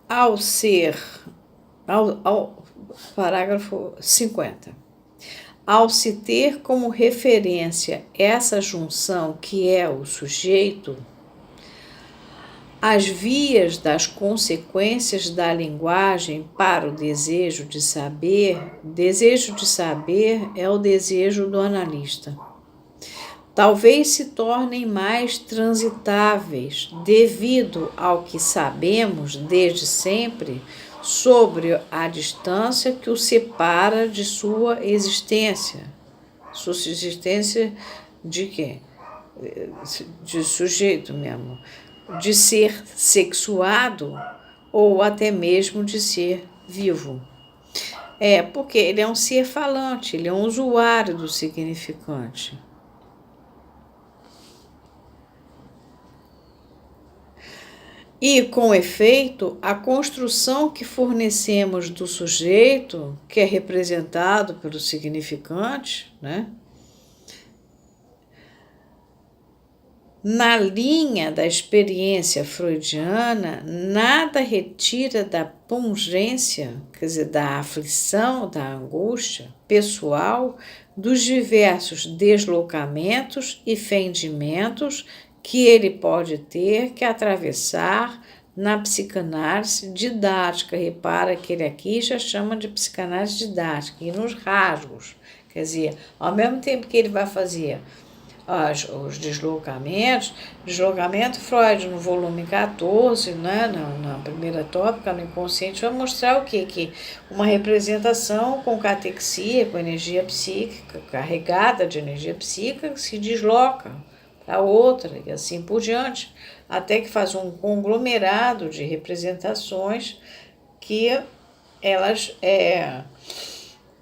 Ao ser, ao parágrafo 50, ao se ter como referência essa junção que é o sujeito, as vias das consequências da linguagem para o desejo de saber é o desejo do analista. Talvez se tornem mais transitáveis devido ao que sabemos desde sempre sobre a distância que o separa de sua existência. Sua existência de quê? De sujeito mesmo. De ser sexuado ou até mesmo de ser vivo. Porque ele é um ser falante, ele é um usuário do significante. E, com efeito, a construção que fornecemos do sujeito, que é representado pelo significante, né? Na linha da experiência freudiana, nada retira da pungência, quer dizer, da aflição, da angústia pessoal, dos diversos deslocamentos e fendimentos que ele pode ter que atravessar na psicanálise didática. Repara que ele aqui já chama de psicanálise didática, e nos rasgos. Quer dizer, ao mesmo tempo que ele vai fazer os deslocamento Freud no volume 14, né, na primeira tópica, no inconsciente, vai mostrar o quê? Que uma representação com catexia, com energia psíquica, carregada de energia psíquica, se desloca para outra e assim por diante, até que faz um conglomerado de representações que elas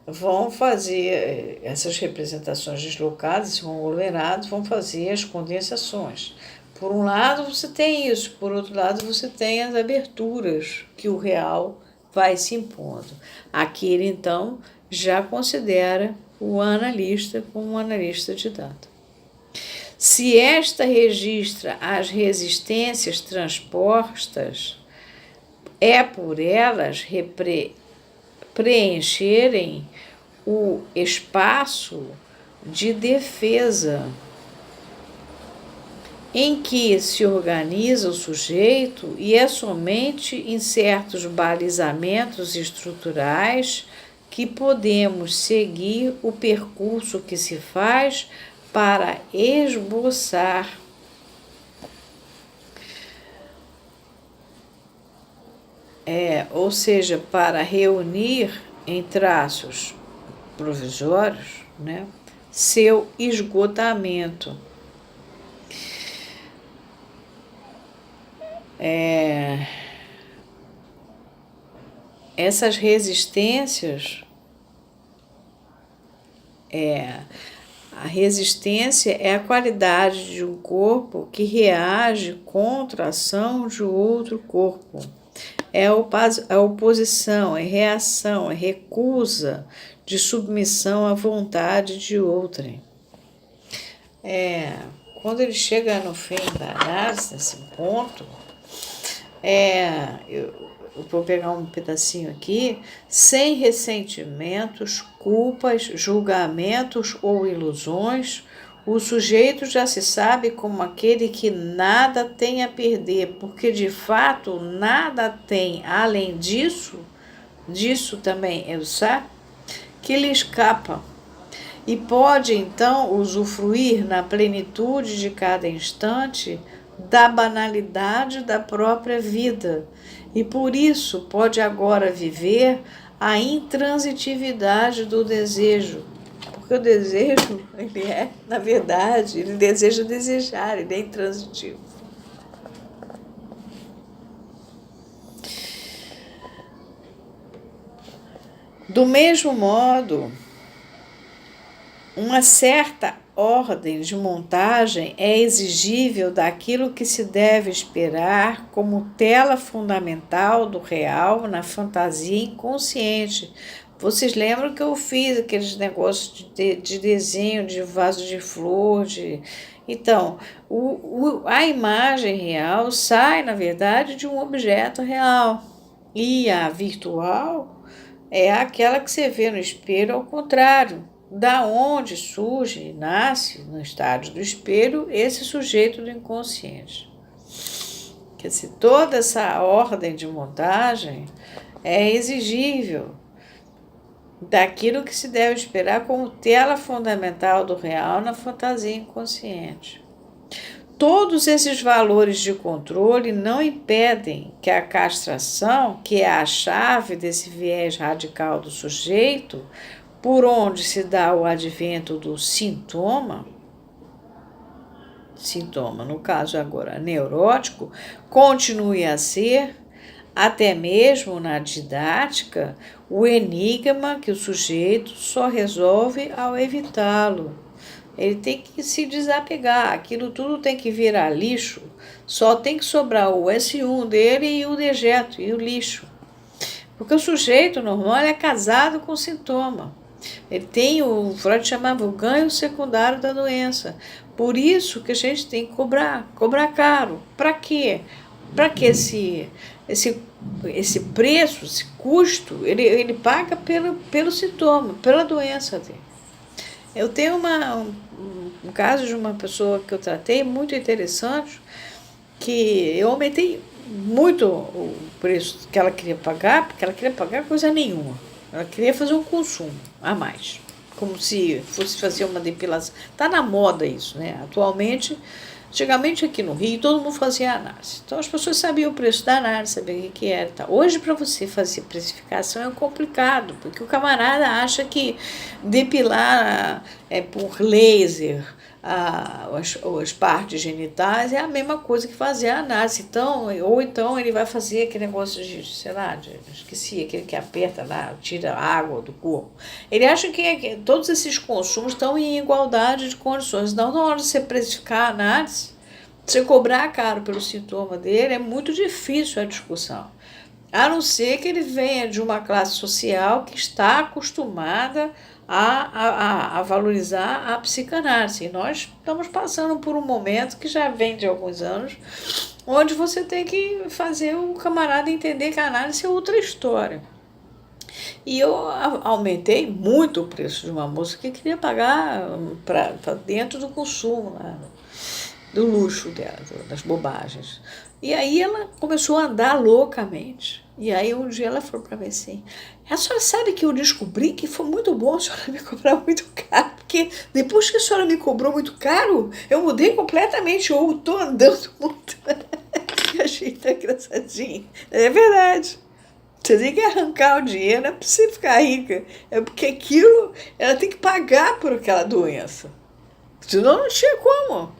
vão fazer, essas representações deslocadas, esse conglomerado, vão fazer as condensações. Por um lado você tem isso, por outro lado você tem as aberturas que o real vai se impondo. Aqui ele então já considera o analista como um analista de dado. Se esta registra as resistências transpostas, é por elas preencherem o espaço de defesa em que se organiza o sujeito, e é somente em certos balizamentos estruturais que podemos seguir o percurso que se faz para esboçar ou seja, para reunir em traços provisórios, né, seu esgotamento. Essas resistências, a resistência é a qualidade de um corpo que reage contra a ação de outro corpo. É a oposição, é reação, é recusa de submissão à vontade de outrem. Quando ele chega no fim da análise, nesse ponto, eu vou pegar um pedacinho aqui, sem ressentimentos, culpas, julgamentos ou ilusões, o sujeito já se sabe como aquele que nada tem a perder, porque de fato nada tem além disso também é o sabe, que lhe escapa, e pode então usufruir na plenitude de cada instante da banalidade da própria vida, e por isso pode agora viver a intransitividade do desejo. Porque o desejo, ele na verdade, ele deseja desejar, ele é intransitivo. Do mesmo modo, uma certa ordem de montagem é exigível daquilo que se deve esperar como tela fundamental do real na fantasia inconsciente. Vocês lembram que eu fiz aqueles negócios de desenho, de vaso de flor, Então, a imagem real sai, na verdade, de um objeto real. E a virtual é aquela que você vê no espelho ao contrário. Da onde surge e nasce, no estádio do espelho, esse sujeito do inconsciente. Quer dizer, toda essa ordem de montagem é exigível daquilo que se deve esperar como tela fundamental do real na fantasia inconsciente. Todos esses valores de controle não impedem que a castração, que é a chave desse viés radical do sujeito, por onde se dá o advento do sintoma, no caso agora neurótico, continue a ser, até mesmo na didática, o enigma que o sujeito só resolve ao evitá-lo. Ele tem que se desapegar, aquilo tudo tem que virar lixo, só tem que sobrar o S1 dele e o dejeto, e o lixo. Porque o sujeito normal é casado com o sintoma. Ele tem, o Freud chamava o ganho secundário da doença. Por isso que a gente tem que cobrar caro. Para quê? Para que esse preço, esse custo, ele paga pelo sintoma, pela doença dele. Eu tenho um caso de uma pessoa que eu tratei muito interessante, que eu aumentei muito o preço que ela queria pagar, porque ela queria pagar coisa nenhuma. Ela queria fazer um consumo a mais, como se fosse fazer uma depilação. Está na moda isso, né? Atualmente, antigamente aqui no Rio, todo mundo fazia análise. Então as pessoas sabiam o preço da análise, sabiam o que era. Tá. Hoje, para você fazer precificação é complicado, porque o camarada acha que depilar por laser as partes genitais é a mesma coisa que fazer a análise. Ou então ele vai fazer aquele negócio esqueci, aquele que aperta lá, tira a água do corpo. Ele acha que todos esses consumos estão em igualdade de condições. Então, na hora de você precificar a análise, você cobrar caro pelo sintoma dele, é muito difícil a discussão. A não ser que ele venha de uma classe social que está acostumada a valorizar a psicanálise. E nós estamos passando por um momento que já vem de alguns anos, onde você tem que fazer o camarada entender que a análise é outra história. E eu aumentei muito o preço de uma moça que queria pagar para dentro do consumo, né? Do luxo dela, das bobagens. E aí ela começou a andar loucamente. E aí um dia ela falou para mim assim, a senhora sabe que eu descobri que foi muito bom a senhora me cobrar muito caro, porque depois que a senhora me cobrou muito caro, eu mudei completamente, eu estou andando muito. Eu achei tão engraçadinho. É verdade. Você tem que arrancar o dinheiro, não é para você ficar rica, é porque aquilo, ela tem que pagar por aquela doença. Senão não tinha como.